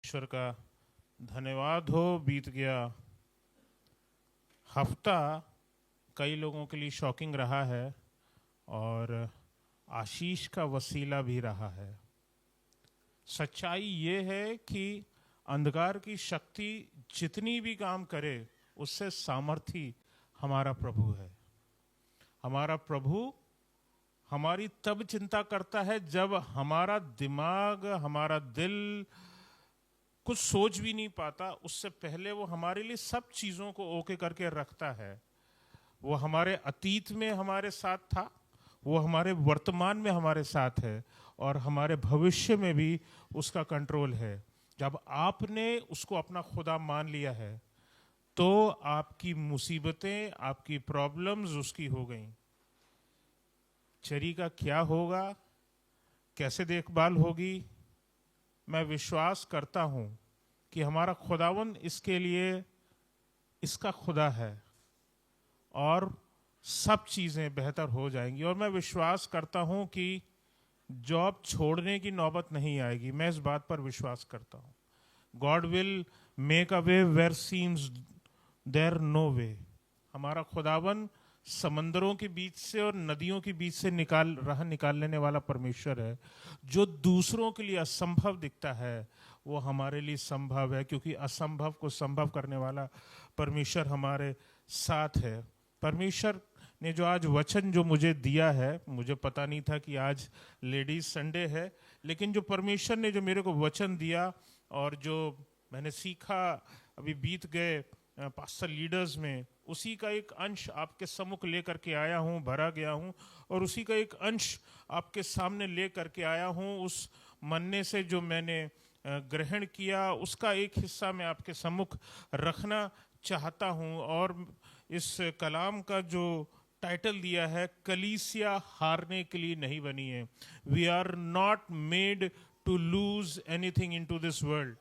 ईश्वर का धन्यवाद हो। बीत गया हफ्ता कई लोगों के लिए शॉकिंग रहा है और आशीष का वसीला भी रहा है। सच्चाई ये है कि अंधकार की शक्ति जितनी भी काम करे उससे सामर्थी हमारा प्रभु है। हमारा प्रभु हमारी तब चिंता करता है जब हमारा दिमाग, हमारा दिल कुछ सोच भी नहीं पाता। उससे पहले वो हमारे लिए सब चीज़ों को ओके करके रखता है। वो हमारे अतीत में हमारे साथ था, वो हमारे वर्तमान में हमारे साथ है और हमारे भविष्य में भी उसका कंट्रोल है। जब आपने उसको अपना खुदा मान लिया है तो आपकी मुसीबतें, आपकी प्रॉब्लम्स उसकी हो गई। चरी का क्या होगा, कैसे देखभाल होगी, मैं विश्वास करता हूं कि हमारा खुदावन इसके लिए इसका खुदा है और सब चीज़ें बेहतर हो जाएंगी। और मैं विश्वास करता हूं कि जॉब छोड़ने की नौबत नहीं आएगी। मैं इस बात पर विश्वास करता हूं। God will make a way where seems there no way. हमारा खुदावन समंदरों के बीच से और नदियों के बीच से राह निकाल लेने वाला परमेश्वर है। जो दूसरों के लिए असंभव दिखता है वो हमारे लिए संभव है, क्योंकि असंभव को संभव करने वाला परमेश्वर हमारे साथ है। परमेश्वर ने जो आज वचन जो मुझे दिया है, मुझे पता नहीं था कि आज लेडीज संडे है, लेकिन जो परमेश्वर ने जो मेरे को वचन दिया और जो मैंने सीखा अभी बीत गए पास्टर लीडर्स में, उसी का एक अंश आपके सम्मुख लेकर के आया हूँ, भरा गया हूँ और उसी का एक अंश आपके सामने लेकर के आया हूँ। उस मन्ने से जो मैंने ग्रहण किया उसका एक हिस्सा मैं आपके सम्मुख रखना चाहता हूँ। और इस कलाम का जो टाइटल दिया है, कलीसिया हारने के लिए नहीं बनी है। We are not made to lose anything into this world.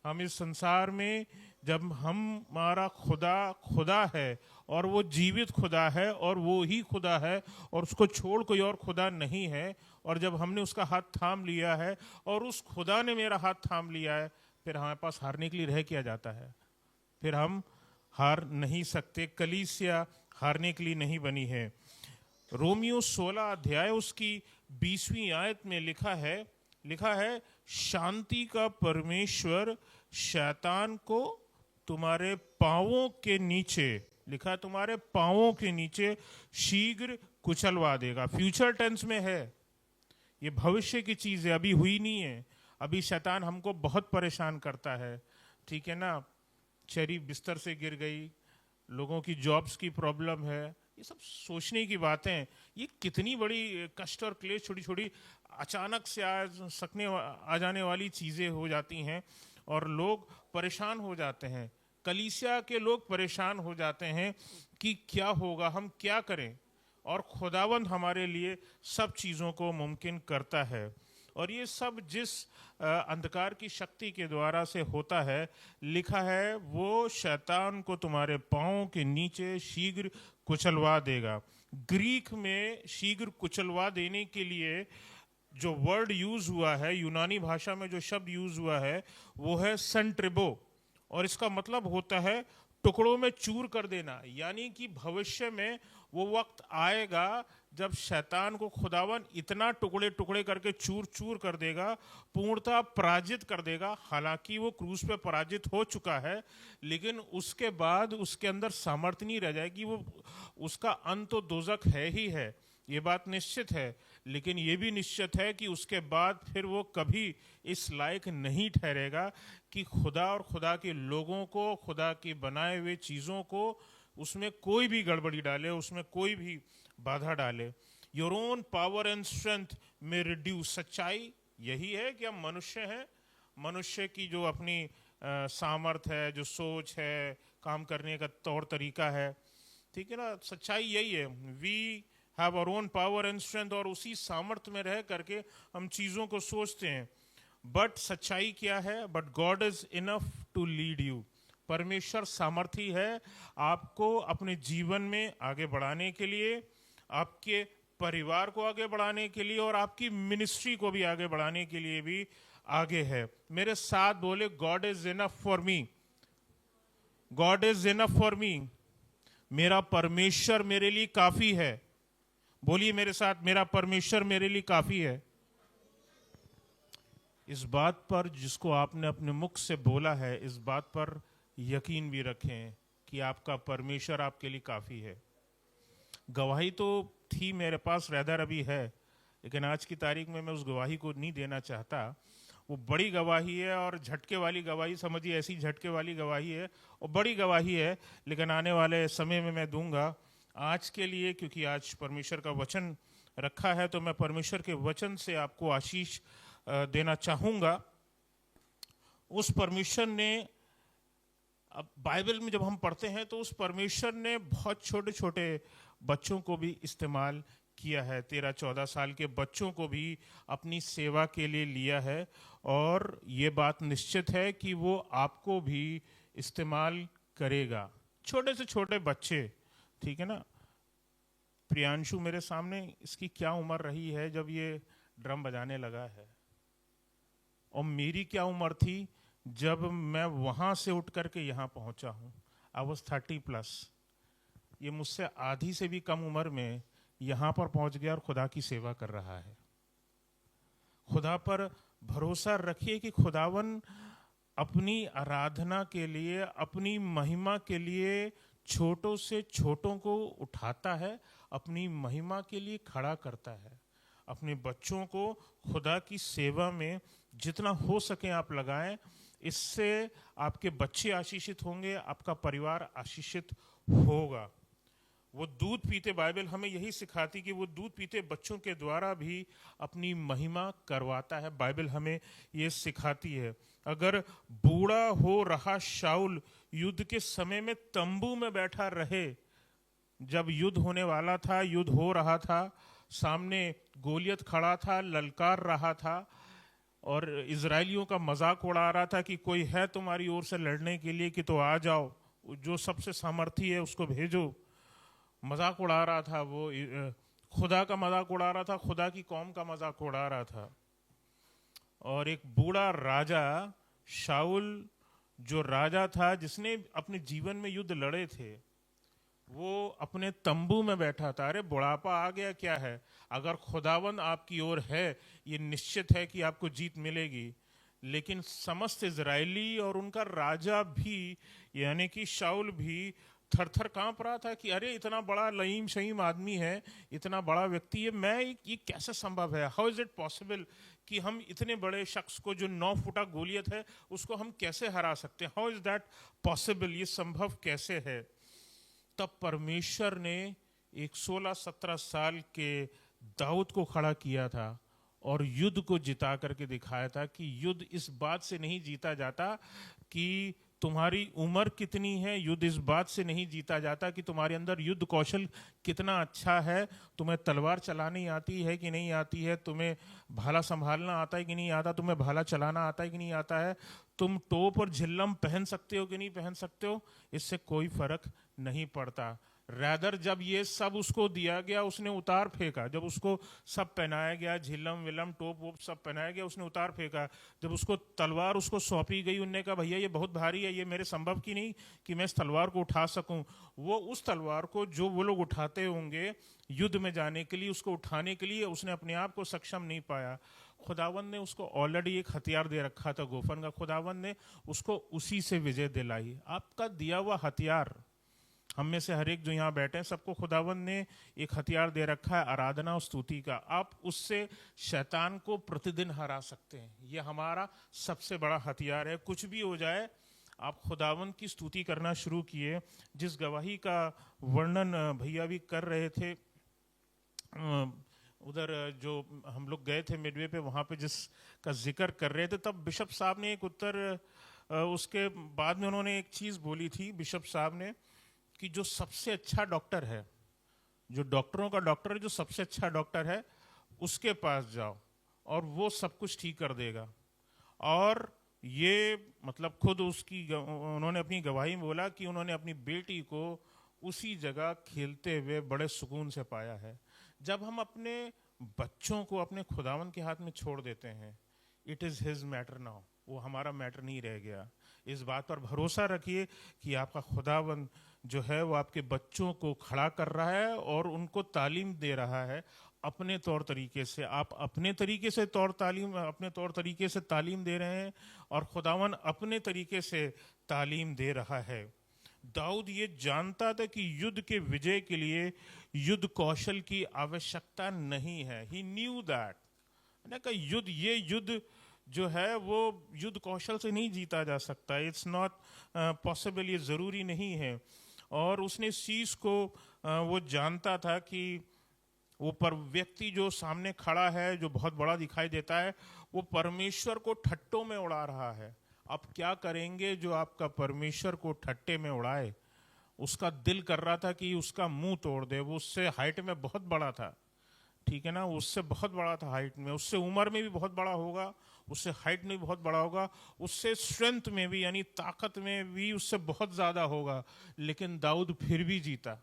हम इस संसार में, जब हमारा खुदा है और वो जीवित खुदा है और वो ही खुदा है और उसको छोड़ कोई और खुदा नहीं है, और जब हमने उसका हाथ थाम लिया है और उस खुदा ने मेरा हाथ थाम लिया है, फिर हमारे पास हारने के लिए रह किया जाता है। फिर हम हार नहीं सकते। कलीसिया हारने के लिए नहीं बनी है। रोमियो 16 अध्याय उसकी 20वीं आयत में लिखा है शांति का परमेश्वर शैतान को तुम्हारे पांवों के नीचे, लिखा है तुम्हारे पांवों के नीचे शीघ्र कुचलवा देगा। फ्यूचर टेंस में है, ये भविष्य की चीज है, अभी हुई नहीं है। अभी शैतान हमको बहुत परेशान करता है, ठीक है ना। चेरी बिस्तर से गिर गई, लोगों की जॉब्स की प्रॉब्लम है, ये सब सोचने की बातें। ये कितनी बड़ी कष्ट और क्लेश छोटी छोटी अचानक से आ जाने वाली चीज़ें हो जाती हैं और लोग परेशान हो जाते हैं। कलीसिया के लोग परेशान हो जाते हैं कि क्या होगा, हम क्या करें। और खुदावंद हमारे लिए सब चीज़ों को मुमकिन करता है। और ये सब जिस अंधकार की शक्ति के द्वारा से होता है, लिखा है वो शैतान को तुम्हारे पांवों के नीचे शीघ्र कुचलवा देगा। ग्रीक में शीघ्र कुचलवा देने के लिए जो वर्ड यूज हुआ है, यूनानी भाषा में जो शब्द यूज हुआ है वो है सेंट्रिबो, और इसका मतलब होता है टुकड़ों में चूर कर देना। यानी कि भविष्य में वो वक्त आएगा जब शैतान को खुदावन इतना टुकड़े टुकड़े करके चूर चूर कर देगा, पूर्णतः पराजित कर देगा। हालांकि वो क्रूस पे पराजित हो चुका है, लेकिन उसके बाद उसके अंदर सामर्थ्य नहीं रह जाएगी। वो उसका अंत तो दोजक है ही है, ये बात निश्चित है। लेकिन ये भी निश्चित है कि उसके बाद फिर वो कभी इस लायक नहीं ठहरेगा कि खुदा और खुदा के लोगों को, खुदा की बनाए हुए चीज़ों को उसमें कोई भी गड़बड़ी डाले, उसमें कोई भी बाधा डाले। Your own power and strength में रिड्यूस। सच्चाई यही है कि हम मनुष्य हैं, मनुष्य की जो अपनी सामर्थ है, जो सोच है, काम करने का तौर तरीका है, ठीक है ना। सच्चाई यही है, we have our own power and strength, और उसी सामर्थ्य में रह करके हम चीज़ों को सोचते हैं। बट सच्चाई क्या है? But God is enough to lead you. परमेश्वर सामर्थी है आपको अपने जीवन में आगे बढ़ाने के लिए, आपके परिवार को आगे बढ़ाने के लिए और आपकी मिनिस्ट्री को भी आगे बढ़ाने के लिए भी आगे है। मेरे साथ बोले, God is enough for me, God is enough for me. मेरा परमेश्वर मेरे लिए काफी है। बोलिए मेरे साथ, मेरा परमेश्वर मेरे लिए काफी है। इस बात पर जिसको आपने अपने मुख से बोला है, इस बात पर यकीन भी रखें कि आपका परमेश्वर आपके लिए काफी है। गवाही तो थी मेरे पास, रैदर अभी है, लेकिन आज की तारीख में मैं उस गवाही को नहीं देना चाहता। वो बड़ी गवाही है और झटके वाली गवाही, समझिए ऐसी झटके वाली गवाही है और बड़ी गवाही है, लेकिन आने वाले समय में मैं दूंगा। आज के लिए, क्योंकि आज परमेश्वर का वचन रखा है, तो मैं परमेश्वर के वचन से आपको आशीष देना चाहूँगा। उस परमेश्वर ने, अब बाइबल में जब हम पढ़ते हैं तो उस परमेश्वर ने बहुत छोटे छोटे बच्चों को भी इस्तेमाल किया है। 13-14 साल के बच्चों को भी अपनी सेवा के लिए लिया है, और ये बात निश्चित है कि वो आपको भी इस्तेमाल करेगा। छोटे से छोटे बच्चे, ठीक है ना। प्रियांशु मेरे सामने, इसकी क्या उम्र रही है जब ये ड्रम बजाने लगा है, और मेरी क्या उम्र थी जब मैं वहां से उठ करके यहाँ पहुंचा हूँ। I was 30+। ये मुझसे आधी से भी कम उम्र में यहाँ पर पहुंच गया और खुदा की सेवा कर रहा है। खुदा पर भरोसा रखिए कि खुदावन अपनी आराधना के लिए, अपनी महिमा के लिए छोटों से छोटों को उठाता है, अपनी महिमा के लिए खड़ा करता है। अपने बच्चों को खुदा की सेवा में जितना हो सके आप लगाएं। इससे आपके बच्चे आशीषित होंगे, आपका परिवार आशीषित होगा। वो दूध पीते, बाइबल हमें यही सिखाती कि वो दूध पीते बच्चों के द्वारा भी अपनी महिमा करवाता है। बाइबल हमें ये सिखाती है। अगर बूढ़ा हो रहा शाऊल युद्ध के समय में तंबू में बैठा रहे, जब युद्ध होने वाला था, युद्ध हो रहा था, सामने गोलियत खड़ा था, ललकार रहा था और इजरायलियों का मजाक उड़ा रहा था कि कोई है तुम्हारी ओर से लड़ने के लिए कि तो आ जाओ, जो सबसे सामर्थी है उसको भेजो। मजाक उड़ा रहा था वो, खुदा का मजाक उड़ा रहा था, खुदा की कौम का मजाक उड़ा रहा था। और एक बूढ़ा राजा शाऊल, जो राजा था जिसने अपने जीवन में युद्ध लड़े थे, वो अपने तंबू में बैठा था। अरे बुढ़ापा आ गया क्या है, अगर खुदावन आपकी ओर है, ये निश्चित है कि आपको जीत मिलेगी। लेकिन समस्त इजरायली और उनका राजा भी, यानी कि शाऊल भी थर थर कांप रहा था कि अरे इतना बड़ा लईम शहीम आदमी है, इतना बड़ा व्यक्ति है, मैं ये कैसे संभव है, हाउ इज इट पॉसिबल कि हम इतने बड़े शख्स को, जो 9 फुटा गोलियत है, उसको हम कैसे हरा सकते हैं, हाउ इज दैट पॉसिबल, ये संभव कैसे है। तब परमेश्वर ने एक 16-17 साल के दाऊद को खड़ा किया था और युद्ध को जिता करके दिखाया था कि युद्ध इस बात से नहीं जीता जाता कि तुम्हारी उम्र कितनी है, युद्ध इस बात से नहीं जीता जाता कि तुम्हारे अंदर युद्ध कौशल कितना अच्छा है, तुम्हें तलवार चलानी आती है कि नहीं आती है, तुम्हें भाला संभालना आता है कि नहीं आता, तुम्हें भाला चलाना आता है कि नहीं आता है, तुम टोप और झिल्लम पहन सकते हो कि नहीं पहन सकते हो, इससे कोई फर्क नहीं पड़ता। रैदर जब ये सब उसको दिया गया, उसने उतार फेंका। जब उसको सब पहनाया गया, झिल्लम विलम टोप वोप सब पहनाया गया, उसने उतार फेंका। जब उसको तलवार उसको सौंपी गई, उनने कहा भैया ये बहुत भारी है, ये मेरे संभव की नहीं कि मैं इस तलवार को उठा सकूं। वो उस तलवार को जो वो लोग उठाते होंगे युद्ध में जाने के लिए, उसको उठाने के लिए उसने अपने आप को सक्षम नहीं पाया। खुदावन ने उसको ऑलरेडी एक हथियार दे रखा था गोफन का, खुदावन ने उसको उसी से विजय दिलाई। आपका दिया हुआ हथियार, हम में से हर एक जो यहाँ बैठे हैं, सबको खुदावन ने एक हथियार दे रखा है, आराधना और स्तुति का। आप उससे शैतान को प्रतिदिन हरा सकते हैं। ये हमारा सबसे बड़ा हथियार है। कुछ भी हो जाए, आप खुदावन की स्तुति करना शुरू किए। जिस गवाही का वर्णन भैया भी कर रहे थे, उधर जो हम लोग गए थे मिडवे पे, वहाँ पे जिसका जिक्र कर रहे थे, तब बिशप साहब ने एक उत्तर, उसके बाद में उन्होंने एक चीज़ बोली थी बिशप साहब ने, कि जो सबसे अच्छा डॉक्टर है, जो डॉक्टरों का डॉक्टर है, जो सबसे अच्छा डॉक्टर है, उसके पास जाओ और वो सब कुछ ठीक कर देगा। और ये मतलब खुद उसकी, उन्होंने अपनी गवाही में बोला कि उन्होंने अपनी बेटी को उसी जगह खेलते हुए बड़े सुकून से पाया है। जब हम अपने बच्चों को अपने खुदावन के हाथ में छोड़ देते हैं, it is his matter now, वो हमारा मैटर नहीं रह गया। इस बात पर भरोसा रखिए कि आपका खुदावंद जो है वो आपके बच्चों को खड़ा कर रहा है और उनको तालीम दे रहा है अपने तौर तरीके से। आप अपने तरीके से अपने तौर तरीके से तालीम दे रहे हैं और खुदावन अपने तरीके से तालीम दे रहा है। दाऊद ये जानता था कि युद्ध के विजय के लिए युद्ध कौशल की आवश्यकता नहीं है। ही न्यू दैट युद्ध जो है वो युद्ध कौशल से नहीं जीता जा सकता। इट्स नॉट पॉसिबल, ये ज़रूरी नहीं है। और उसने इस चीज़ को वो जानता था कि वो पर व्यक्ति जो सामने खड़ा है, जो बहुत बड़ा दिखाई देता है, वो परमेश्वर को ठट्टों में उड़ा रहा है। आप क्या करेंगे जो आपका परमेश्वर को ठट्टे में उड़ाए? उसका दिल कर रहा था कि उसका मुंह तोड़ दे। वो उससे हाइट में बहुत बड़ा था, ठीक है ना, उससे बहुत बड़ा था हाइट में, उससे उम्र में भी बहुत बड़ा होगा, उससे हाइट में भी बहुत बड़ा होगा, उससे स्ट्रेंथ में भी यानी ताकत में भी उससे बहुत ज़्यादा होगा। लेकिन दाऊद फिर भी जीता।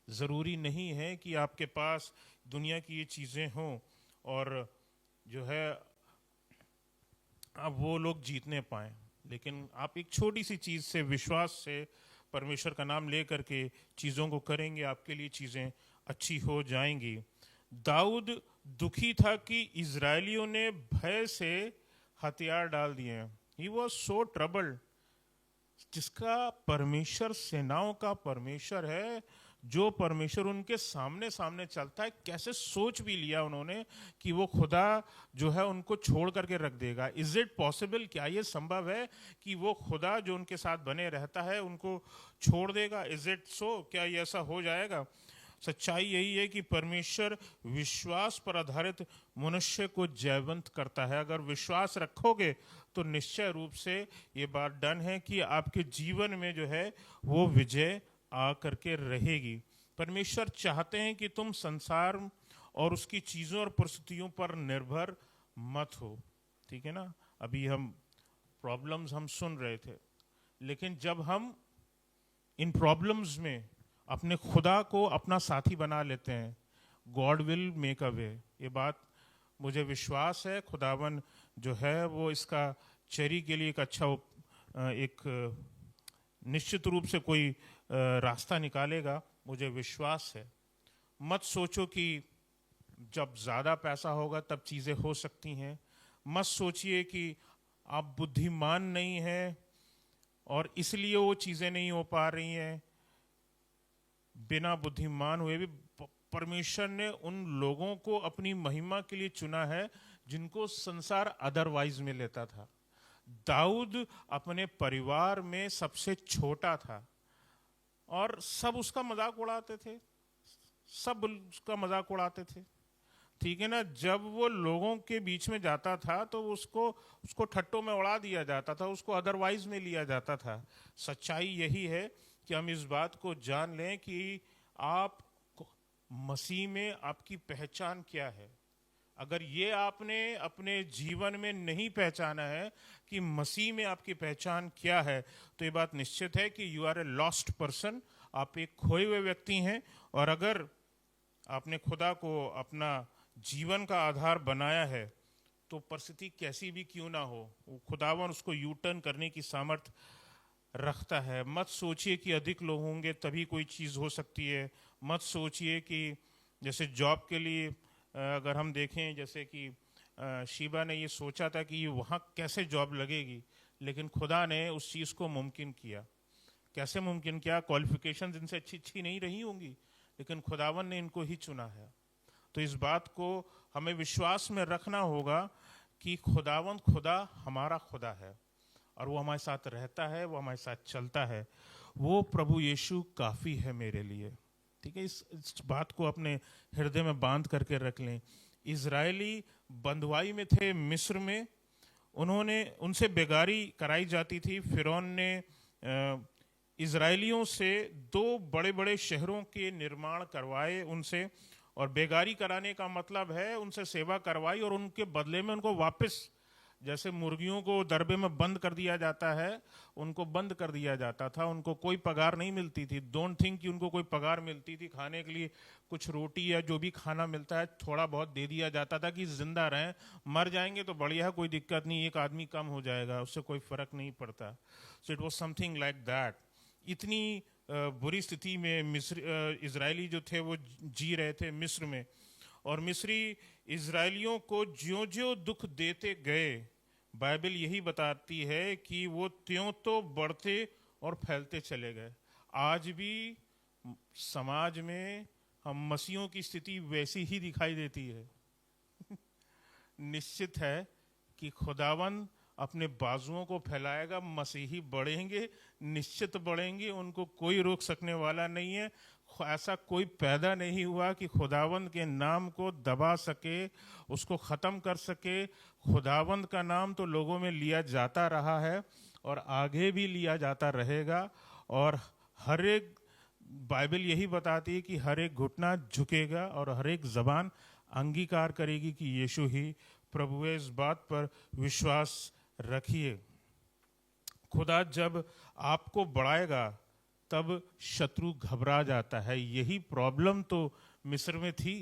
ज़रूरी नहीं है कि आपके पास दुनिया की ये चीज़ें हों और जो है अब वो लोग जीतने पाएं, लेकिन आप एक छोटी सी चीज़ से, विश्वास से, परमेश्वर का नाम ले करके चीज़ों को करेंगे, आपके लिए चीज़ें अच्छी हो जाएंगी। दाऊद दुखी था कि इजरायलियों ने भय से हथियार डाल दिए। He was so troubled. जिसका परमेश्वर सेनाओं का परमेश्वर है, जो परमेश्वर उनके सामने सामने चलता है, कैसे सोच भी लिया उन्होंने कि वो खुदा जो है उनको छोड़ करके रख देगा? Is it possible? क्या ये संभव है कि वो खुदा जो उनके साथ बने रहता है उनको छोड़ देगा? Is it so? क्या ये ऐसा हो जाएगा? सच्चाई यही है कि परमेश्वर विश्वास पर आधारित मनुष्य को जयवंत करता है। अगर विश्वास रखोगे तो निश्चय रूप से ये बात डन है कि आपके जीवन में जो है वो विजय आ करके रहेगी। परमेश्वर चाहते हैं कि तुम संसार और उसकी चीज़ों और परिस्थितियों पर निर्भर मत हो, ठीक है ना। अभी हम प्रॉब्लम्स हम सुन रहे थे, लेकिन जब हम इन प्रॉब्लम्स में अपने खुदा को अपना साथी बना लेते हैं, गॉड विल मेक अ वे। ये बात मुझे विश्वास है, खुदावन जो है वो इसका चेरी के लिए एक अच्छा एक निश्चित रूप से कोई रास्ता निकालेगा, मुझे विश्वास है। मत सोचो कि जब ज़्यादा पैसा होगा तब चीज़ें हो सकती हैं। मत सोचिए कि आप बुद्धिमान नहीं हैं और इसलिए वो चीज़ें नहीं हो पा रही हैं। बिना बुद्धिमान हुए भी परमेश्वर ने उन लोगों को अपनी महिमा के लिए चुना है जिनको संसार अदरवाइज में लेता था। दाऊद अपने परिवार में सबसे छोटा था और सब उसका मजाक उड़ाते थे, सब उसका मजाक उड़ाते थे, ठीक है ना। जब वो लोगों के बीच में जाता था तो उसको ठट्टों में उड़ा दिया जाता था, उसको अदरवाइज में लिया जाता था। सच्चाई यही है कि हम इस बात को जान लें कि आप मसीह में आपकी पहचान क्या है। अगर ये आपने अपने जीवन में नहीं पहचाना है कि मसीह में आपकी पहचान क्या है, तो ये बात निश्चित है कि you are a lost person, आप एक खोए हुए व्यक्ति हैं। और अगर आपने खुदा को अपना जीवन का आधार बनाया है तो परिस्थिति कैसी भी क्यों ना हो, खुदावन उसको यू टर्न करने की सामर्थ्य रखता है। मत सोचिए कि अधिक लोग होंगे तभी कोई चीज़ हो सकती है। मत सोचिए कि जैसे जॉब के लिए अगर हम देखें, जैसे कि शीबा ने ये सोचा था कि वहाँ कैसे जॉब लगेगी, लेकिन खुदा ने उस चीज़ को मुमकिन किया। कैसे मुमकिन किया? क्वालिफिकेशंस इनसे अच्छी नहीं रही होंगी, लेकिन खुदावन ने इनको ही चुना है। तो इस बात को हमें विश्वास में रखना होगा कि खुदा हमारा खुदा है और वो हमारे साथ रहता है, वो हमारे साथ चलता है। वो प्रभु यीशु काफ़ी है मेरे लिए, ठीक है। इस बात को अपने हृदय में बांध करके रख लें। इजरायली बंधुआई में थे मिस्र में, उनसे बेगारी कराई जाती थी। फिरौन ने इजरायलियों से 2 बड़े बड़े शहरों के निर्माण करवाए उनसे, और बेगारी कराने का मतलब है उनसे सेवा करवाई और उनके बदले में उनको वापस जैसे मुर्गियों को दरबे में बंद कर दिया जाता है, उनको बंद कर दिया जाता था, उनको कोई पगार नहीं मिलती थी। डोंट थिंक कि उनको कोई पगार मिलती थी। खाने के लिए कुछ रोटी या जो भी खाना मिलता है थोड़ा बहुत दे दिया जाता था कि जिंदा रहें, मर जाएंगे तो बढ़िया है, कोई दिक्कत नहीं, एक आदमी कम हो जाएगा, उससे कोई फर्क नहीं पड़ता। So it was something like that. इतनी बुरी स्थिति में मिस्र इजरायली जो थे वो जी रहे थे मिस्र में, और मिस्री इजरायलियों को ज्यों ज्यों दुख देते गए, बाइबल यही बताती है कि वो त्यों तो बढ़ते और फैलते चले गए। आज भी समाज में हम मसीहों की स्थिति वैसी ही दिखाई देती है। निश्चित है कि खुदावन अपने बाजुओं को फैलाएगा, मसीही बढ़ेंगे, निश्चित बढ़ेंगे, उनको कोई रोक सकने वाला नहीं है। ऐसा कोई पैदा नहीं हुआ कि खुदावंद के नाम को दबा सके, उसको ख़त्म कर सके। खुदावंद का नाम तो लोगों में लिया जाता रहा है और आगे भी लिया जाता रहेगा, और हर एक बाइबल यही बताती है कि हर एक घुटना झुकेगा और हर एक ज़बान अंगीकार करेगी कि यीशु ही प्रभु है। इस बात पर विश्वास रखिए। खुदा जब आपको बढ़ाएगा तब शत्रु घबरा जाता है। यही प्रॉब्लम तो मिस्र में थी।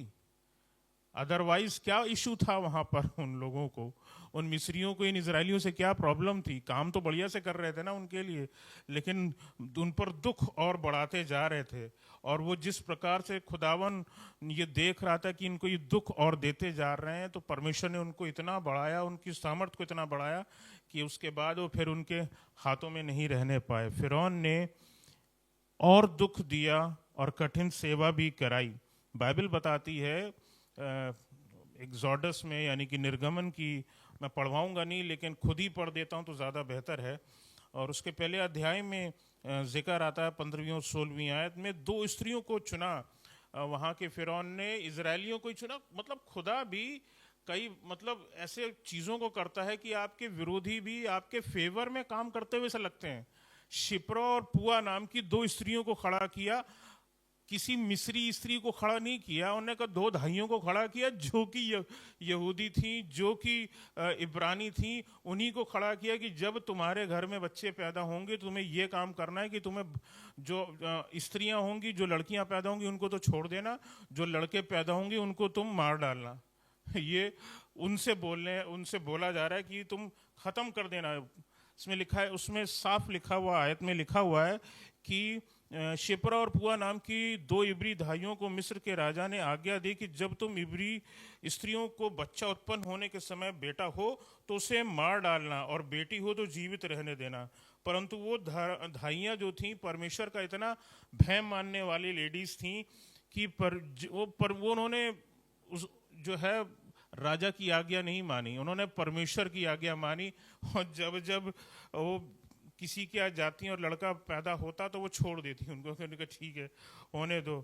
अदरवाइज क्या इशू था वहां पर उन लोगों को, उन मिस्रियों को, इन इजरायलियों से क्या प्रॉब्लम थी? काम तो बढ़िया से कर रहे थे ना उनके लिए, लेकिन उन पर दुख और बढ़ाते जा रहे थे। और वो जिस प्रकार से खुदावन ये देख रहा था कि इनको ये दुख और देते जा रहे हैं, तो परमेश्वर ने उनको इतना बढ़ाया, उनकी सामर्थ को इतना बढ़ाया कि उसके बाद वो फिर उनके हाथों में नहीं रहने पाए। फिरौन ने और दुख दिया और कठिन सेवा भी कराई। बाइबल बताती है एक्सोडस में, यानी कि निर्गमन की, मैं पढ़वाऊंगा नहीं लेकिन खुद ही पढ़ देता हूं तो ज़्यादा बेहतर है। और उसके पहले अध्याय में जिक्र आता है 15वीं और 16वीं आयत में, 2 स्त्रियों को चुना वहाँ के फिरौन ने, इजरायलियों को ही चुना। मतलब खुदा भी कई ऐसे चीज़ों को करता है कि आपके विरोधी भी आपके फेवर में काम करते हुए ऐसा लगते हैं। शिप्रा और पुआ नाम की 2 स्त्रियों को खड़ा किया, किसी मिस्री स्त्री को खड़ा नहीं किया। उन्होंने कहा 2 धाइयों को खड़ा किया जो कि यहूदी थी, जो कि इब्रानी थी, उन्हीं को खड़ा किया कि जब तुम्हारे घर में बच्चे पैदा होंगे तुम्हें ये काम करना है कि तुम्हें जो स्त्रियां होंगी, जो लड़कियां पैदा होंगी उनको तो छोड़ देना, जो लड़के पैदा होंगे उनको तुम मार डालना। ये उनसे बोला जा रहा है कि तुम खत्म कर देना। इसमें लिखा है, उसमें साफ लिखा हुआ, आयत में लिखा हुआ है कि शिप्रा और पुआ नाम की 2 इब्री धाइयों को मिस्र के राजा ने आज्ञा दी कि जब तुम इब्री स्त्रियों को बच्चा उत्पन्न होने के समय बेटा हो तो उसे मार डालना, और बेटी हो तो जीवित रहने देना। परंतु वो धाइयाँ जो थीं परमेश्वर का इतना भय मानने वाली लेडीज थीं कि वो उन्होंने जो है राजा की आज्ञा नहीं मानी, उन्होंने परमेश्वर की आज्ञा मानी। और जब वो किसी की जाति और लड़का पैदा होता तो वो छोड़ देती उनको, उनका ठीक है होने दो,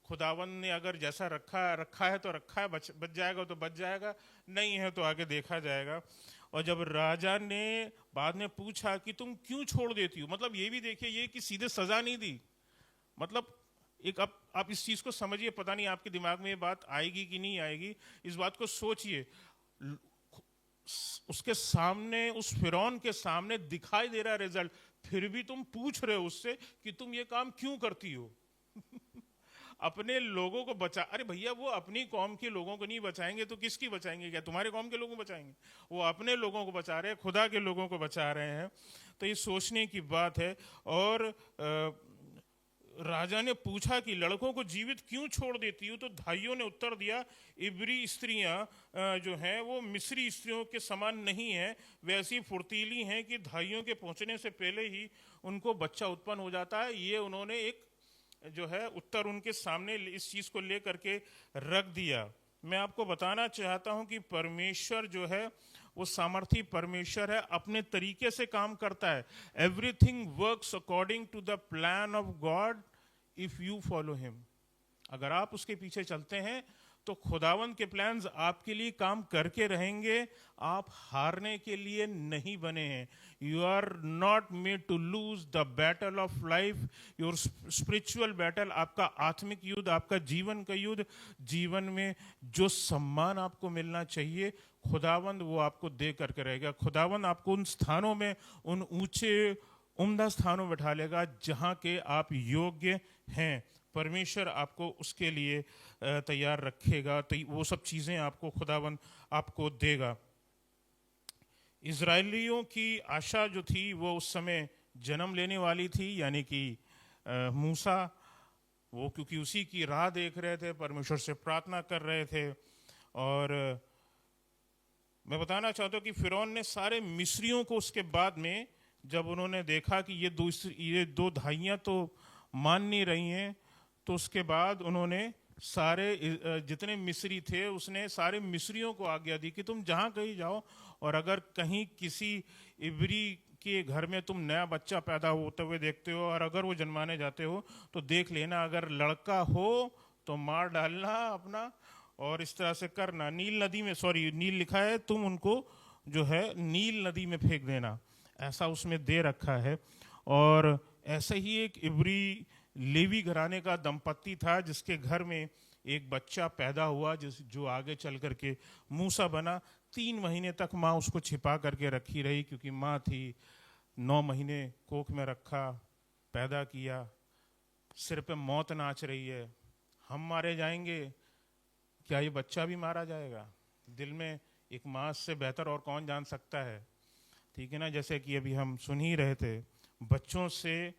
खुदावन ने अगर जैसा रखा है तो रखा है, बच जाएगा तो बच जाएगा, नहीं है तो आगे देखा जाएगा। और जब राजा ने बाद में पूछा कि तुम क्यों छोड़ देती हो, मतलब ये भी देखिए, ये कि सीधे सजा नहीं दी, मतलब एक आप इस चीज को समझिए, पता नहीं आपके दिमाग में ये बात आएगी कि नहीं आएगी, इस बात को सोचिए। उसके सामने, उस फिरौन के सामने दिखाई दे रहा रिजल्ट, फिर भी तुम पूछ रहे हो उससे कि तुम ये काम क्यों करती हो। अपने लोगों को बचा, अरे भैया वो अपनी कौम के लोगों को नहीं बचाएंगे तो किसकी बचाएंगे? क्या तुम्हारे कौम के लोगों को बचाएंगे? वो अपने लोगों को बचा रहे हैं, खुदा के लोगों को बचा रहे हैं। तो ये सोचने की बात है। और राजा ने पूछा कि लड़कों को जीवित क्यों छोड़ देती हो? तो धाइयों ने उत्तर दिया, इब्री स्त्रियां जो हैं वो मिस्री स्त्रियों के समान नहीं हैं, वैसी फुर्तीली हैं कि धाइयों के पहुंचने से पहले ही उनको बच्चा उत्पन्न हो जाता है। ये उन्होंने एक जो है उत्तर उनके सामने इस चीज को लेकर के रख दिया। मैं आपको बताना चाहता हूं कि परमेश्वर जो है वो सामर्थी परमेश्वर है, अपने तरीके से काम करता है। Everything works according to the plan of God if you follow him. अगर आप उसके पीछे चलते हैं तो खुदावंद के प्लान्स आपके लिए काम करके रहेंगे। आप हारने के लिए नहीं बने हैं। You are not made to lose the battle of life, your spiritual battle, आपका आत्मिक युद्ध, आपका जीवन का युद्ध। जीवन में जो सम्मान आपको मिलना चाहिए खुदावंद वो आपको दे करके रहेगा। खुदावंद आपको उन स्थानों में, उन ऊंचे उम्दा स्थानों में बैठा लेगा जहाँ के आप योग्य हैं। परमेश्वर आपको उसके लिए तैयार रखेगा, तो वो सब चीज़ें आपको खुदावंद आपको देगा। इज़राइलियों की आशा जो थी वो उस समय जन्म लेने वाली थी, यानी कि मूसा, वो क्योंकि उसी की राह देख रहे थे, परमेश्वर से प्रार्थना कर रहे थे। और मैं बताना चाहता हूँ कि फिरौन ने सारे मिस्रियों को उसके बाद में जब उन्होंने देखा कि ये दो धाइयाँ तो मान नहीं रही हैं, तो उसके बाद उन्होंने सारे जितने मिस्री थे उसने सारे मिस्रियों को आज्ञा दी कि तुम जहाँ कहीं जाओ, और अगर कहीं किसी इब्री के घर में तुम नया बच्चा पैदा होते हुए देखते हो और अगर वो जन्माने जाते हो तो देख लेना, अगर लड़का हो तो मार डालना अपना, और इस तरह से करना। नील नदी में, सॉरी नील लिखा है, तुम उनको जो है नील नदी में फेंक देना, ऐसा उसमें दे रखा है। और ऐसे ही एक इब्री लेवी घराने का दंपत्ति था जिसके घर में एक बच्चा पैदा हुआ जो आगे चल करके मूसा बना। 3 महीने तक माँ उसको छिपा करके रखी रही, क्योंकि माँ थी, 9 महीने कोख में रखा, पैदा किया, सिर पे मौत नाच रही है, हम मारे जाएंगे, क्या ये बच्चा भी मारा जाएगा? दिल में एक माँ से बेहतर और कौन जान सकता है, ठीक है ना। जैसे कि अभी हम सुन ही रहे थे, बच्चों से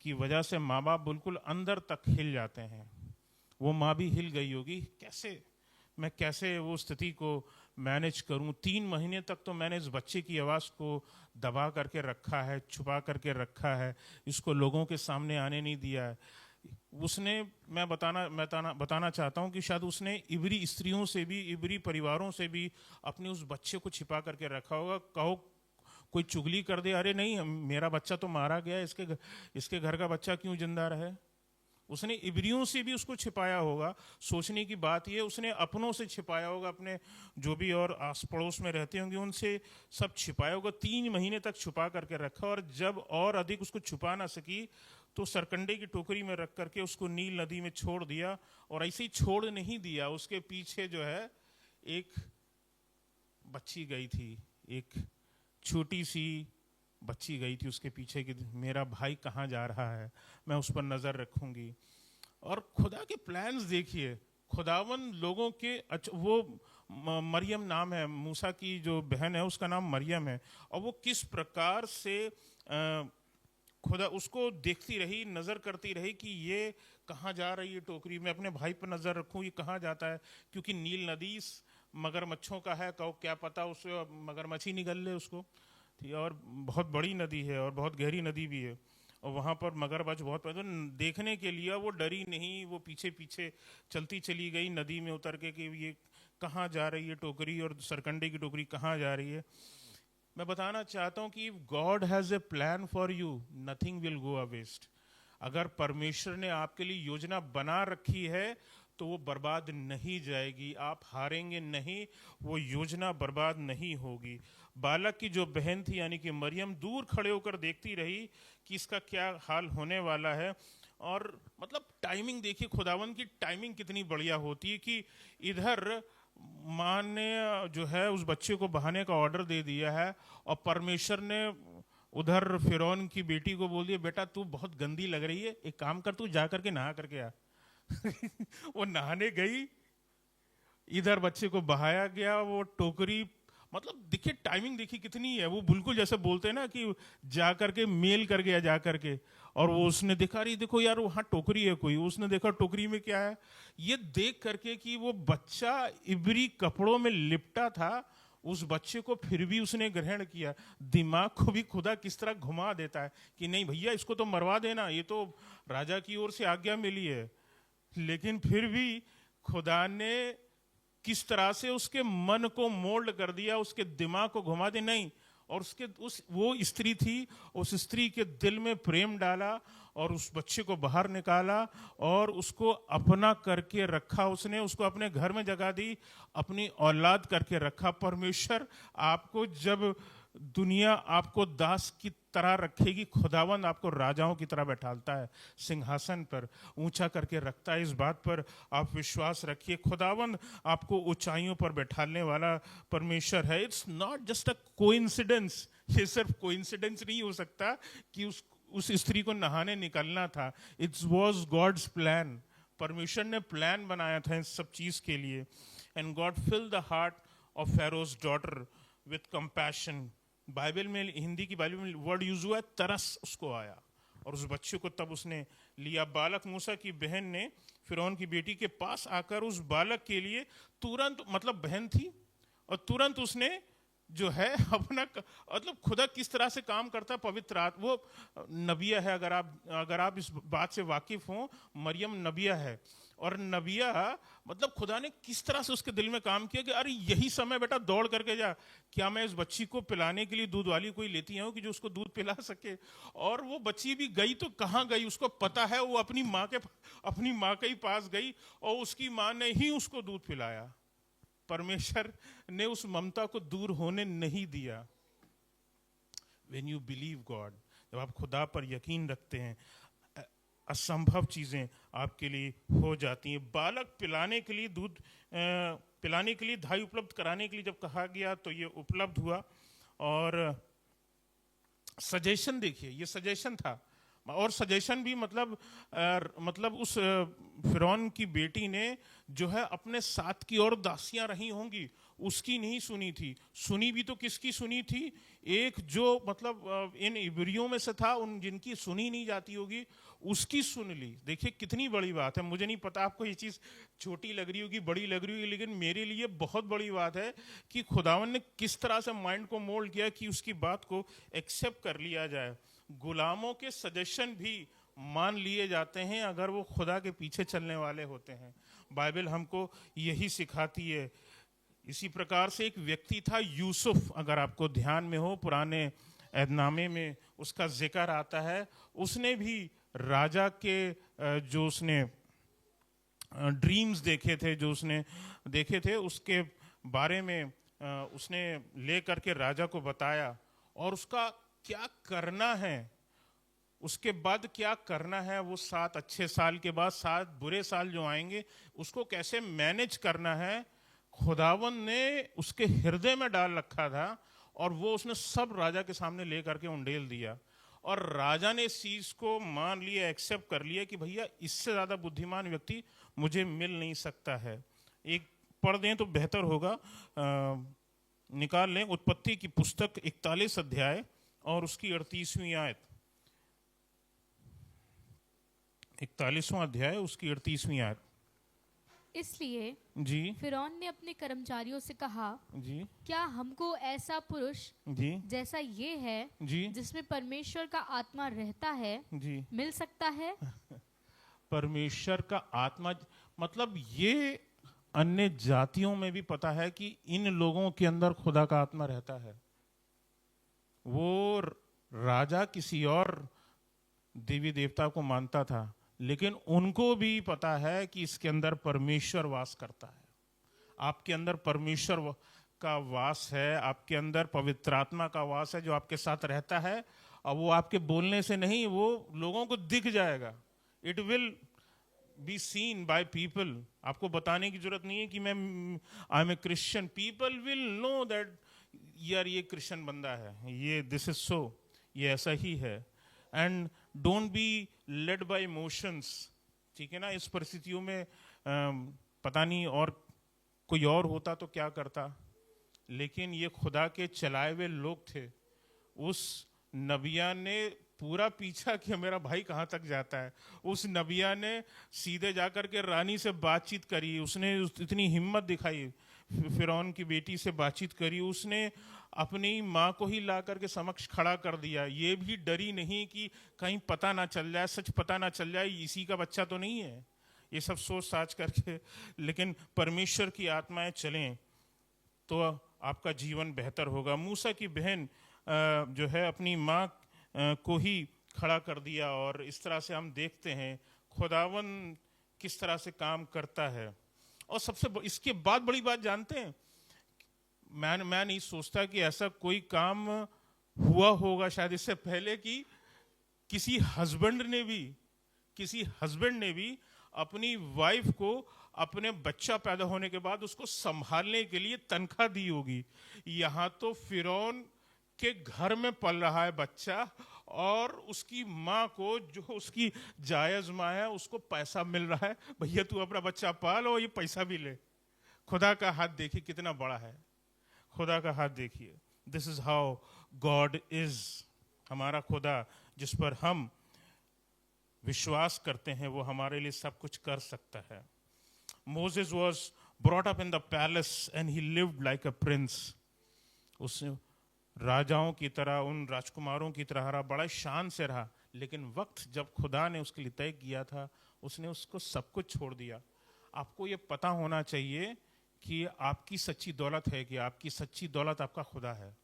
की वजह से माँ बाप बिल्कुल अंदर तक हिल जाते हैं। वो माँ भी हिल गई होगी, मैं कैसे वो स्थिति को मैनेज करूं। 3 महीने तक तो मैंने इस बच्चे की आवाज़ को दबा करके रखा है, छुपा करके रखा है, इसको लोगों के सामने आने नहीं दिया है। उसने, मैं बताना चाहता हूं कि शायद उसने इब्री स्त्रियों से भी, इब्री परिवारों से भी अपने उस बच्चे को छिपा करके रखा होगा। कहो कोई चुगली कर दे, अरे नहीं मेरा बच्चा तो मारा गया, इसके घर का बच्चा क्यों जिंदा रहे। उसने इब्रियों से भी उसको छिपाया होगा। सोचने की बात ये, उसने अपनों से छिपाया होगा, अपने जो भी और आस पड़ोस में रहते होंगे उनसे सब छिपाया होगा। 3 महीने तक छुपा करके रखा, और जब और अधिक उसको छुपा ना सकी तो सरकंडे की टोकरी में रख करके उसको नील नदी में छोड़ दिया। और ऐसे ही छोड़ नहीं दिया, उसके पीछे जो है एक बच्ची गई थी, एक छोटी सी बच्ची गई थी उसके पीछे कि मेरा भाई कहाँ जा रहा है, मैं उस पर नज़र रखूंगी। और खुदा के प्लान्स देखिए, खुदावन लोगों के, वो मरियम नाम है, मूसा की जो बहन है उसका नाम मरियम है, और वो किस प्रकार से खुदा उसको देखती रही, नज़र करती रही कि ये कहाँ जा रही है टोकरी में, अपने भाई पर नज़र रखूँ, ये कहाँ जाता है, क्योंकि नील नदी मगरमच्छों का है, कहो क्या पता उससे मगरमच्छ ही निगल ले उसको, ठीक है। और बहुत बड़ी नदी है और बहुत गहरी नदी भी है, और वहाँ पर मगरमच्छ बहुत पैदा। देखने के लिए वो डरी नहीं, वो पीछे पीछे चलती चली गई नदी में उतर के कि ये कहाँ जा रही है टोकरी, और सरकंडे की टोकरी कहाँ जा रही है। मैं बताना चाहता हूँ कि God has a plan for you, nothing will go a waste. अगर परमेश्वर ने आपके लिए योजना बना रखी है तो वो बर्बाद नहीं जाएगी, आप हारेंगे नहीं, वो योजना बर्बाद नहीं होगी। बालक की जो बहन थी यानी कि मरियम दूर खड़े होकर देखती रही कि इसका क्या हाल होने वाला है। और मतलब टाइमिंग देखिए, खुदावन की टाइमिंग कितनी बढ़िया होती है कि इधर माँ ने जो है उस बच्चे को बहाने का ऑर्डर दे दिया है, और परमेश्वर ने उधर फिरौन की बेटी को बोल दिया, बेटा तू बहुत गंदी लग रही है, एक काम कर, तू जा करके नहा करके आ। वो नहाने गई, इधर बच्चे को बहाया गया, वो टोकरी, मतलब देखिए टाइमिंग देखिए कितनी है। वो बिल्कुल जैसे बोलते हैं ना कि जा करके मेल कर गया जा करके, और वो उसने देखा, रही देखो यार वहाँ टोकरी है कोई, उसने देखा टोकरी में क्या है, ये देख करके कि वो बच्चा इब्री कपड़ों में लिपटा था, उस बच्चे को फिर भी उसने ग्रहण किया। दिमाग को भी खुदा किस तरह घुमा देता है कि नहीं भैया इसको तो मरवा देना, ये तो राजा की ओर से आज्ञा मिली है। लेकिन फिर भी खुदा ने किस तरह से उसके मन को मोल्ड कर दिया, उसके दिमाग को घुमा दे, नहीं, और वो स्त्री थी, उस स्त्री के दिल में प्रेम डाला और उस बच्चे को बाहर निकाला और उसको अपना करके रखा, उसने उसको अपने घर में जगह दी, अपनी औलाद करके रखा। परमेश्वर आपको जब दुनिया आपको दास की तरह रखेगी, खुदावंद आपको राजाओं की तरह बैठालता है, सिंहासन पर ऊंचा करके रखता है। इस बात पर आप विश्वास रखिए, खुदावंद आपको ऊंचाइयों पर बैठालने वाला परमेश्वर है। It's not just a coincidence, ये सिर्फ कोइंसिडेंस नहीं हो सकता कि उस स्त्री को नहाने निकलना था। इट्स वॉज गॉड्स प्लान, परमेश्वर ने प्लान बनाया था इस सब चीज के लिए। And God fill the heart of Pharaoh's daughter with compassion. Bible में, हिंदी की बाइबल में वर्ड यूज हुआ है तरस उसको आया, और उस बच्चे को तब उसने लिया। बालक मूसा की बहन ने फिरौन की बेटी के पास आकर उस बालक के लिए तुरंत, मतलब बहन थी और तुरंत उसने जो है अपना, मतलब खुदा किस तरह से काम करता है, पवित्र आत्मा, वो नबिया है। अगर आप इस बात से वाकिफ हो, मरियम नबिया है, और नबिया मतलब खुदा ने किस तरह से उसके दिल में काम किया कि अरे यही समय बेटा, दौड़ करके जा, क्या मैं इस बच्ची को पिलाने के लिए दूध वाली कोई लेती हूँ कि जो उसको दूध पिला सके। और वो बच्ची भी गई तो कहाँ गई, उसको पता है, वो अपनी माँ के ही पास गई और उसकी माँ ने ही उसको दूध पिलाया। परमेश्वर ने उस ममता को दूर होने नहीं दिया। When you believe God, जब आप खुदा पर यकीन रखते हैं, असंभव चीजें आपके लिए हो जाती हैं। बालक पिलाने के लिए धाई उपलब्ध कराने के लिए जब कहा गया तो ये उपलब्ध हुआ। और सजेशन देखिए, ये सजेशन था, और सजेशन भी मतलब उस फिरौन की बेटी ने जो है अपने साथ की और दासियां रही होंगी, उसकी नहीं सुनी थी। सुनी भी तो किसकी सुनी थी? एक जो मतलब इन इब्रियों में से था, उन जिनकी सुनी नहीं जाती होगी, उसकी सुन ली। देखिए कितनी बड़ी बात है। मुझे नहीं पता आपको ये चीज छोटी लग रही होगी, बड़ी लग रही होगी, लेकिन मेरे लिए बहुत बड़ी बात है कि खुदावन ने किस तरह से माइंड को मोल्ड किया कि उसकी बात को एक्सेप्ट कर लिया जाए। गुलामों के सजेशन भी मान लिए जाते हैं अगर वो खुदा के पीछे चलने वाले होते हैं। बाइबल हमको यही सिखाती है। इसी प्रकार से एक व्यक्ति था यूसुफ, अगर आपको ध्यान में हो, पुराने ऐदनामे में उसका जिक्र आता है। उसने भी राजा के जो उसने ड्रीम्स देखे थे, उसके बारे में उसने ले करके राजा को बताया, और उसका क्या करना है, उसके बाद क्या करना है, वो 7 अच्छे साल के बाद 7 बुरे साल जो आएंगे, उसको कैसे मैनेज करना है, खुदावन ने उसके हृदय में डाल रखा था। और वो उसने सब राजा के सामने ले करके उंडेल दिया, और राजा ने इस चीज को मान लिया, एक्सेप्ट कर लिया कि भैया इससे ज्यादा बुद्धिमान व्यक्ति मुझे मिल नहीं सकता है। एक पढ़ दें तो बेहतर होगा, निकाल लें उत्पत्ति की पुस्तक 41 अध्याय और उसकी 38वीं आयत। 41वां अध्याय उसकी 38वीं आयत। इसलिए जी फिरौन ने अपने कर्मचारियों से कहा, जी क्या हमको ऐसा पुरुष जी जैसा ये है, जी जिसमें परमेश्वर का आत्मा रहता है, जी मिल सकता है? परमेश्वर का आत्मा, मतलब ये अन्य जातियों में भी पता है कि इन लोगों के अंदर खुदा का आत्मा रहता है। वो राजा किसी और देवी देवता को मानता था, लेकिन उनको भी पता है कि इसके अंदर परमेश्वर वास करता है। आपके अंदर परमेश्वर का वास है, आपके अंदर पवित्र आत्मा का वास है जो आपके साथ रहता है। और वो आपके बोलने से नहीं, वो लोगों को दिख जाएगा। It will be seen by people. आपको बताने की जरूरत नहीं है कि मैं I am a Christian. People will know that यार ये क्रिश्चियन बंदा है, ये दिस इज सो, ये ऐसा ही है। And don't be led by emotions. ठीक है ना? इस परिस्थितियों में पता नहीं और कोई और होता तो क्या करता, लेकिन ये खुदा के चलाए हुए लोग थे। उस नबिया ने पूरा पीछा किया, मेरा भाई कहाँ तक जाता है। उस नबिया ने सीधे जाकर के रानी से बातचीत करी, उसने इतनी हिम्मत दिखाई, फिरौन की बेटी से बातचीत करी, उसने अपनी माँ को ही ला करके समक्ष खड़ा कर दिया। ये भी डरी नहीं कि कहीं पता ना चल जाए, सच पता ना चल जाए इसी का बच्चा तो नहीं है। ये सब सोच साच करके, लेकिन परमेश्वर की आत्माएं चलें तो आपका जीवन बेहतर होगा। मूसा की बहन जो है अपनी माँ को ही खड़ा कर दिया, और इस तरह से हम देखते हैं खुदावन किस तरह से काम करता है। और इसके बाद बड़ी बात जानते हैं, मैं नहीं सोचता कि ऐसा कोई काम हुआ होगा शायद इससे पहले कि किसी हस्बैंड ने भी अपनी वाइफ को अपने बच्चा पैदा होने के बाद उसको संभालने के लिए तनख्वाह दी होगी। यहाँ तो फिरौन के घर में पल रहा है बच्चा, और उसकी माँ को, जो उसकी जायज माँ है, उसको पैसा मिल रहा है, भैया तू अपना बच्चा पाल और ये पैसा भी ले। खुदा का हाथ देखिए कितना बड़ा है, खुदा का हाथ देखिए। This is how God is. हमारा खुदा जिस पर हम विश्वास करते हैं वो हमारे लिए सब कुछ कर सकता है। Moses was brought up in the palace and he lived like a prince. उसने राजाओं की तरह, उन राजकुमारों की तरह रहा, बड़ा शान से रहा, लेकिन वक्त जब खुदा ने उसके लिए तय किया था उसने उसको सब कुछ छोड़ दिया। आपको ये पता होना चाहिए कि आपकी सच्ची दौलत है कि आपकी सच्ची दौलत आपका खुदा है।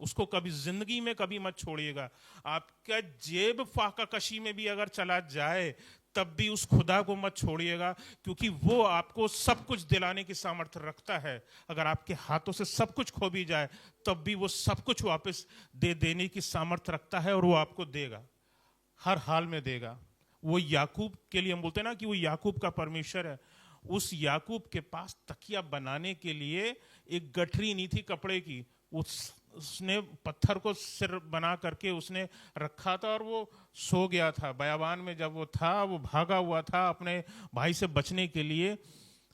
उसको कभी जिंदगी में कभी मत छोड़िएगा। आपका जेब फाका कशी में भी अगर चला जाए तब भी उस खुदा को मत छोड़िएगा, क्योंकि वो आपको सब कुछ दिलाने की सामर्थ्य रखता है। अगर आपके हाथों से सब कुछ खो भी जाए तब भी वो सब कुछ वापस देने की सामर्थ्य रखता है, और वो आपको देगा, हर हाल में देगा। वो याकूब के लिए हम बोलते हैं ना कि वो याकूब का परमेश्वर है। उस याकूब के पास तकिया बनाने के लिए एक गठरी नहीं थी कपड़े की, उसने पत्थर को सिर बना करके उसने रखा था और वो सो गया था। बयाबान में जब वो था, वो भागा हुआ था अपने भाई से बचने के लिए,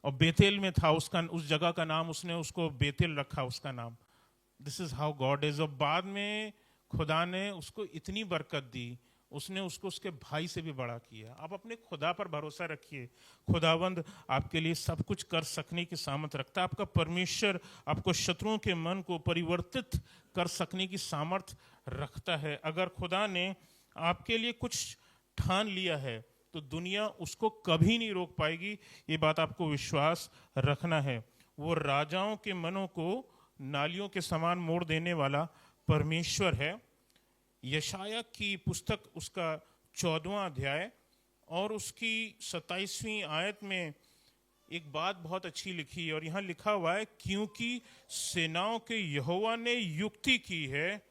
और बेतेल में था उसका, उस जगह का नाम उसने उसको बेतेल रखा, उसका नाम। This is how God is. और बाद में खुदा ने उसको इतनी बरकत दी, उसने उसको उसके भाई से भी बड़ा किया। आप अपने खुदा पर भरोसा रखिए, खुदावंद आपके लिए सब कुछ कर सकने की सामर्थ रखता है। आपका परमेश्वर आपको शत्रुओं के मन को परिवर्तित कर सकने की सामर्थ रखता है। अगर खुदा ने आपके लिए कुछ ठान लिया है तो दुनिया उसको कभी नहीं रोक पाएगी, ये बात आपको विश्वास रखना है। वो राजाओं के मनों को नालियों के समान मोड़ देने वाला परमेश्वर है। यशाया की पुस्तक उसका 14वां अध्याय और उसकी 27वीं आयत में एक बात बहुत अच्छी लिखी है, और यहाँ लिखा हुआ है, क्योंकि सेनाओं के यहोवा ने युक्ति की है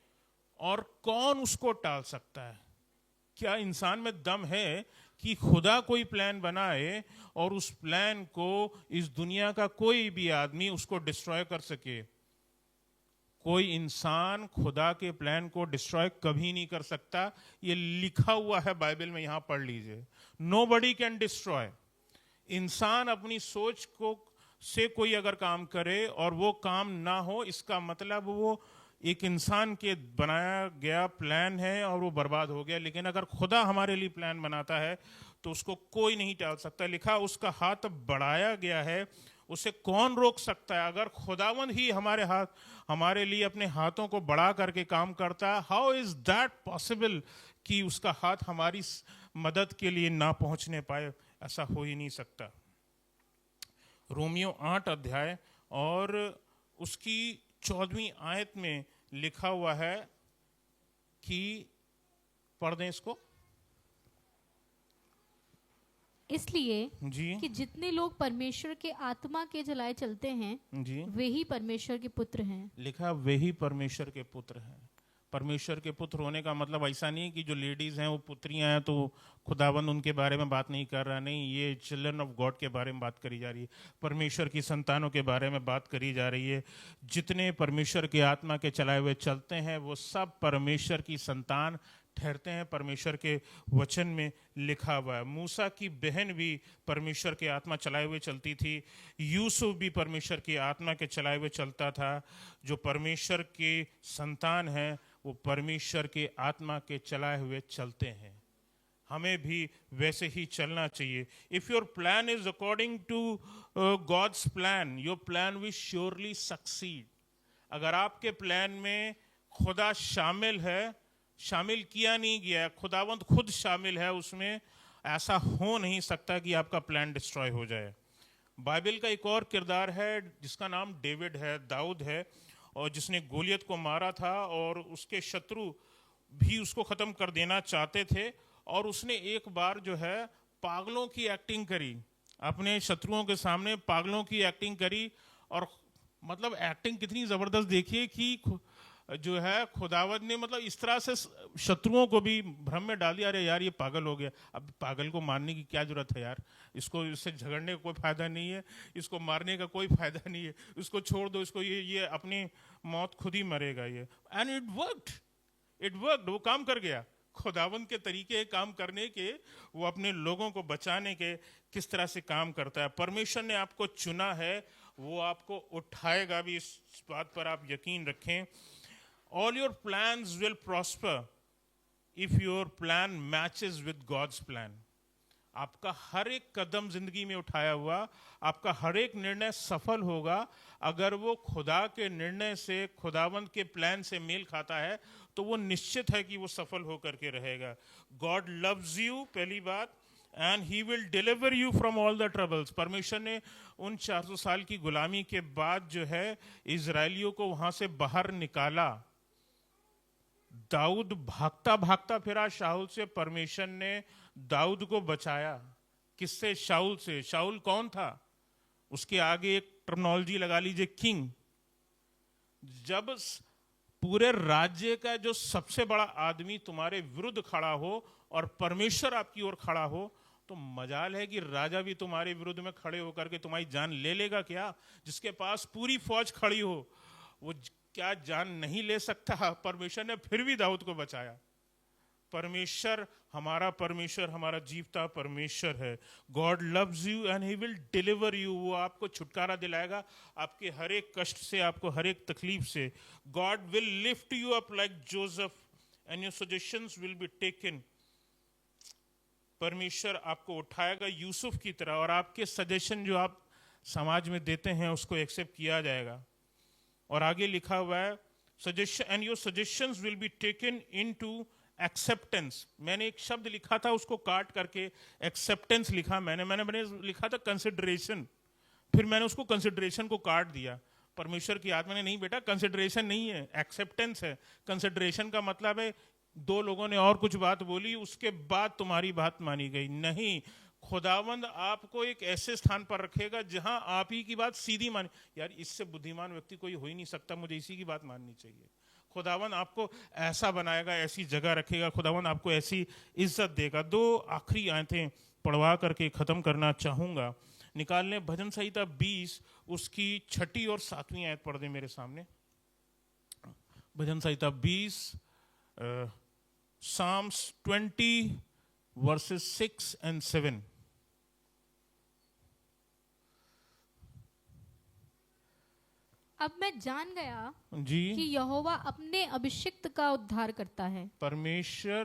और कौन उसको टाल सकता है। क्या इंसान में दम है कि खुदा कोई प्लान बनाए और उस प्लान को इस दुनिया का कोई भी आदमी उसको डिस्ट्रॉय कर सके? कोई इंसान खुदा के प्लान को डिस्ट्रॉय कभी नहीं कर सकता। ये लिखा हुआ है बाइबल में, यहां पढ़ लीजिए। Nobody can destroy. इंसान अपनी सोच को से कोई अगर काम करे और वो काम ना हो, इसका मतलब वो एक इंसान के बनाया गया प्लान है और वो बर्बाद हो गया। लेकिन अगर खुदा हमारे लिए प्लान बनाता है तो उसको कोई नहीं टाल सकता। लिखा उसका हाथ बढ़ाया गया है, उसे कौन रोक सकता है? अगर खुदावंद ही हमारे लिए अपने हाथों को बढ़ा करके काम करता है, हाउ इज दैट पॉसिबल कि उसका हाथ हमारी मदद के लिए ना पहुंचने पाए? ऐसा हो ही नहीं सकता। रोमियो 8 अध्याय और उसकी 14वीं आयत में लिखा हुआ है कि, पढ़ दें इसको। इसलिए जी कि जितने लोग परमेश्वर के आत्मा के चलाए चलते हैं जी, वे ही परमेश्वर के पुत्र हैं। लिखा वे ही परमेश्वर के पुत्र हैं। परमेश्वर के पुत्र होने का मतलब ऐसा नहीं कि जो लेडीज हैं वो पुत्रियां हैं तो खुदावंद उनके बारे में बात नहीं कर रहा। नहीं, ये चिल्ड्रन ऑफ गॉड के बारे में बात करी जा रही है, परमेश्वर की संतानों के बारे में बात करी जा रही है। जितने परमेश्वर के आत्मा के चलाए हुए चलते हैं वो सब परमेश्वर की संतान ठहरते हैं। परमेश्वर के वचन में लिखा हुआ है। मूसा की बहन भी परमेश्वर के आत्मा चलाए हुए चलती थी। यूसुफ भी परमेश्वर की आत्मा के चलाए हुए चलता था। जो परमेश्वर के संतान हैं वो परमेश्वर के आत्मा के चलाए हुए चलते हैं। हमें भी वैसे ही चलना चाहिए। If your plan is according to God's plan, your plan will surely succeed. अगर आपके प्लान में खुदा शामिल है, शामिल किया नहीं गया है, खुदावंद खुद शामिल है उसमें, ऐसा हो नहीं सकता कि आपका प्लान डिस्ट्रॉय हो जाए। बाइबल का एक और किरदार है जिसका नाम डेविड है, दाऊद है, और जिसने गोलियत को मारा था और उसके शत्रु भी उसको खत्म कर देना चाहते थे, और उसने एक बार जो है पागलों की एक्टिंग करी, अपने शत्रुओं के सामने पागलों की एक्टिंग करी और मतलब एक्टिंग कितनी जबरदस्त देखिए कि जो है खुदावंद ने मतलब इस तरह से शत्रुओं को भी भ्रम में डाल दिया, अरे यार ये पागल हो गया, अब पागल को मारने की क्या जरूरत है यार, इसको इससे झगड़ने का कोई फायदा नहीं है, इसको मारने का कोई फायदा नहीं है, इसको छोड़ दो, इसको ये अपनी मौत खुद ही मरेगा ये। एंड इट वर्कड, वो काम कर गया। खुदावंद के तरीके काम करने के, वो अपने लोगों को बचाने के किस तरह से काम करता है। परमेश्वर ने आपको चुना है, वो आपको उठाएगा भी, इस बात पर आप यकीन रखें। All your plans will prosper if your plan matches with God's plan. आपका हर एक कदम जिंदगी में उठाया हुआ, आपका हर एक निर्णय सफल होगा अगर वो खुदा के निर्णय से, खुदावंद के प्लान से मेल खाता है, तो वो निश्चित है कि वो सफल होकर के रहेगा। गॉड लव्स यू, पहली बात, and he will deliver you from all the troubles. परमेश्वर ने उन 400 साल की गुलामी के बाद जो है इजराइलियों को वहां से बाहर निकाला। दाऊद भागता भागता फिरा शाऊल से, परमेश्वर ने दाऊद को बचाया। किससे? शाऊल से। शाऊल कौन था? उसके आगे एक टर्मिनोलॉजी लगा लीजिए, किंग। जब पूरे राज्य का जो सबसे बड़ा आदमी तुम्हारे विरुद्ध खड़ा हो और परमेश्वर आपकी ओर खड़ा हो, तो मजाल है कि राजा भी तुम्हारे विरुद्ध में खड़े होकर के तुम्हारी जान ले लेगा क्या? जिसके पास पूरी फौज खड़ी हो, वो क्या जान नहीं ले सकता? परमेश्वर ने फिर भी दाऊद को बचाया। परमेश्वर हमारा जीवता परमेश्वर है। God loves you and he will deliver you. वो आपको छुटकारा दिलाएगा आपके हर एक कष्ट से, आपको हर एक तकलीफ से। God will lift you up like Joseph and your suggestions will be taken. परमेश्वर आपको उठाएगा यूसुफ की तरह, और आपके सजेशन जो आप समाज में देते हैं उसको एक्सेप्ट किया जाएगा। और आगे लिखा हुआ है, suggestion and your suggestions will be taken into acceptance. मैंने एक शब्द लिखा था, उसको काट करके एक्सेप्टेंस लिखा। मैंने लिखा था कंसिडरेशन, फिर मैंने उसको कंसिडरेशन को काट दिया। परमेश्वर की आत्मा ने, नहीं बेटा कंसिडरेशन नहीं है, एक्सेप्टेंस है। कंसिडरेशन का मतलब है दो लोगों ने और कुछ बात बोली, उसके बाद तुम्हारी बात मानी गई। नहीं, खुदावंद आपको एक ऐसे स्थान पर रखेगा जहां आप ही की बात सीधी माने। यार इससे बुद्धिमान व्यक्ति कोई हो ही नहीं सकता, मुझे इसी की बात माननी चाहिए। खुदावंद आपको ऐसा बनाएगा, ऐसी जगह रखेगा, खुदावंद आपको ऐसी इज्जत देगा। दो आखिरी आयतें पढ़वा करके खत्म करना चाहूंगा। निकाल लें भजन संहिता 20, उसकी 6 और 7वीं आयत पढ़ दें मेरे सामने। भजन संहिता 20, Psalms 20 verses 6 and 7। अब मैं जान गया जी, कि यहोवा अपने अभिषिक्त का उद्धार करता है। परमेश्वर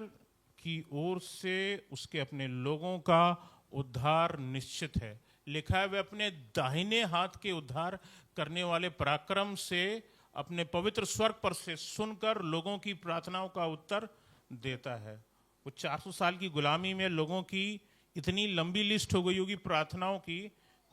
की ओर से उसके अपने लोगों का उद्धार निश्चित है। लिखा है, वे अपने दाहिने हाथ के उद्धार करने वाले पराक्रम से अपने पवित्र स्वर्ग पर से सुनकर लोगों की प्रार्थनाओं का उत्तर देता है। वो 400 साल की गुलामी में लोगों की इतनी लंबी लिस्ट हो गई होगी प्रार्थनाओं की।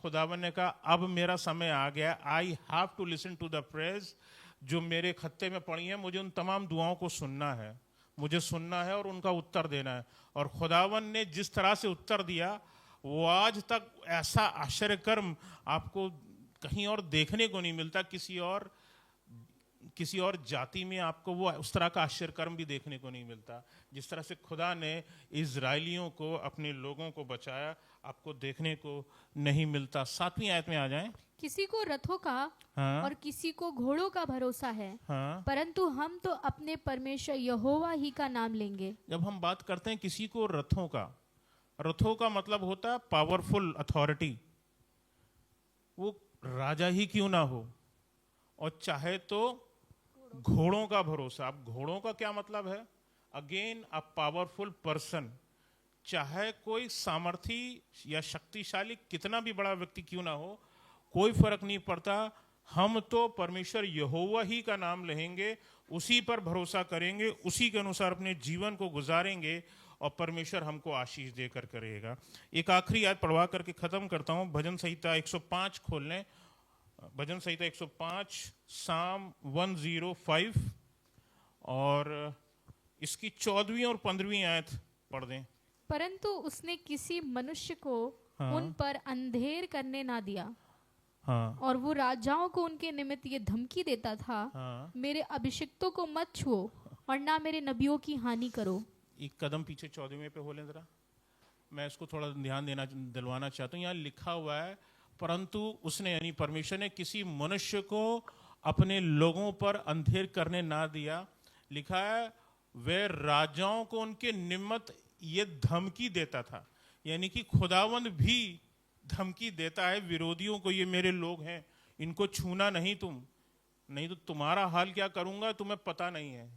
खुदावन ने कहा, अब मेरा समय आ गया, I have to listen to the prayers जो मेरे खत्ते में पड़ी है। मुझे उन तमाम दुआओं को सुनना है, मुझे सुनना है और उनका उत्तर देना है। और खुदावन ने जिस तरह से उत्तर दिया, वो आज तक ऐसा आश्चर्य कर्म आपको कहीं और देखने को नहीं मिलता। किसी और जाति में आपको वो उस तरह का आश्चर्य कर्म भी देखने को नहीं मिलता। जिस तरह से खुदा ने इजराइलियों को, अपने लोगों को बचाया, आपको देखने को नहीं मिलता। 7वीं आयत में आ जाएं। किसी को रथों का हाँ, और किसी को घोड़ों का भरोसा है, हाँ। परंतु हम तो अपने परमेश्वर यहोवा ही का नाम लेंगे। जब हम बात करते हैं किसी को रथों का मतलब होता है पावरफुल अथॉरिटी। वो राजा ही क्यों ना हो, और चाहे तो घोड़ों का भरोसा। अब घोड़ों का क्या मतलब है? Again a powerful person. चाहे कोई सामर्थी या शक्तिशाली कितना भी बड़ा व्यक्ति क्यों ना हो, कोई फर्क नहीं पड़ता। हम तो परमेश्वर यहोवा ही का नाम लेंगे, उसी पर भरोसा करेंगे, उसी के अनुसार अपने जीवन को गुजारेंगे, और परमेश्वर हमको आशीष देकर करेगा। एक आखिरी याद पढ़वा करके खत्म करता हूं। भजन संहिता 105 खोल लें। भजन संहिता 105, साम 105, और इसकी 14वीं और 15वीं आयत पढ़ दें। परंतु उसने किसी मनुष्य को हाँ। उन पर अंधेर करने ना दिया। हाँ और वो राजाओं को उनके निमित्त ये धमकी देता था, हाँ। मेरे अभिषिक्तों को मत छुओ और ना मेरे नबियों की हानि करो। एक कदम पीछे 14वें पे हो लें जरा, मैं इसको थोड़ा ध्यान दिलवाना चाहता हूँ। यहाँ लिखा हुआ है, परंतु उसने यानी परमेश्वर ने किसी मनुष्य को अपने लोगों पर अंधेर करने ना दिया। लिखा है वे राजाओं को उनके निमित्त ये धमकी देता था, यानी कि खुदावंद भी धमकी देता है विरोधियों को, ये मेरे लोग हैं, इनको छूना नहीं तुम, नहीं तो तुम्हारा हाल क्या करूंगा तुम्हें पता नहीं है।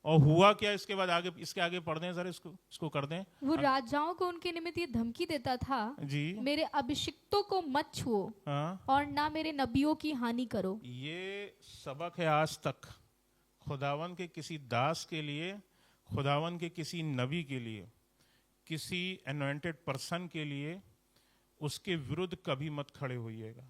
और हुआ क्या इसके बाद, आगे इसके आगे पढ़ दें सर, इसको कर दें। वो राजाओं को उनके निमित्त ये धमकी देता था, जी मेरे अभिषिक्तों को मत छुओ हाँ। और ना मेरे नबियों की हानि करो। ये सबक है आज तक खुदावन के किसी दास के लिए, खुदावन के किसी नबी के लिए, किसी एनॉइंटेड पर्सन के लिए, उसके विरुद्ध कभी मत खड़े होइएगा।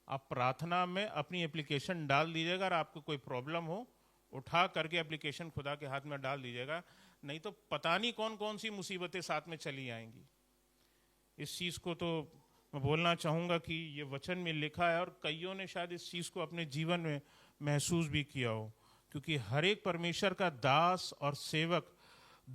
आप प्रार्थना में अपनी एप्लीकेशन डाल दीजिएगा, और आपको कोई प्रॉब्लम हो उठा करके एप्लीकेशन खुदा के हाथ में डाल दीजिएगा, नहीं तो पता नहीं कौन कौन सी मुसीबतें साथ में चली आएंगी। इस चीज़ को तो मैं बोलना चाहूँगा कि ये वचन में लिखा है, और कईयों ने शायद इस चीज़ को अपने जीवन में महसूस भी किया हो, क्योंकि हर एक परमेश्वर का दास और सेवक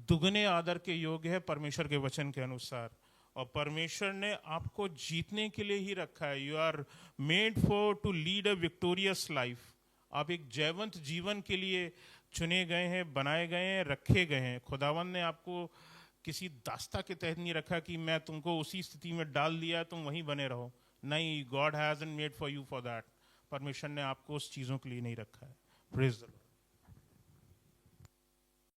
दुगने आदर के योग्य है परमेश्वर के वचन के अनुसार। और परमेश्वर ने आपको जीतने के लिए ही रखा है। You are made for to lead a victorious life. आप एक जयवंत जीवन के लिए चुने गए हैं, बनाए गए हैं, रखे गए हैं। खुदावन ने आपको किसी दास्ता के तहत नहीं रखा कि मैं तुमको उसी स्थिति में डाल दिया तुम वहीं बने रहो। नहीं, God hasn't made for you for that. परमेश्वर ने आपको उस चीज़ों के लिए नहीं रखा है। Praise the Lord.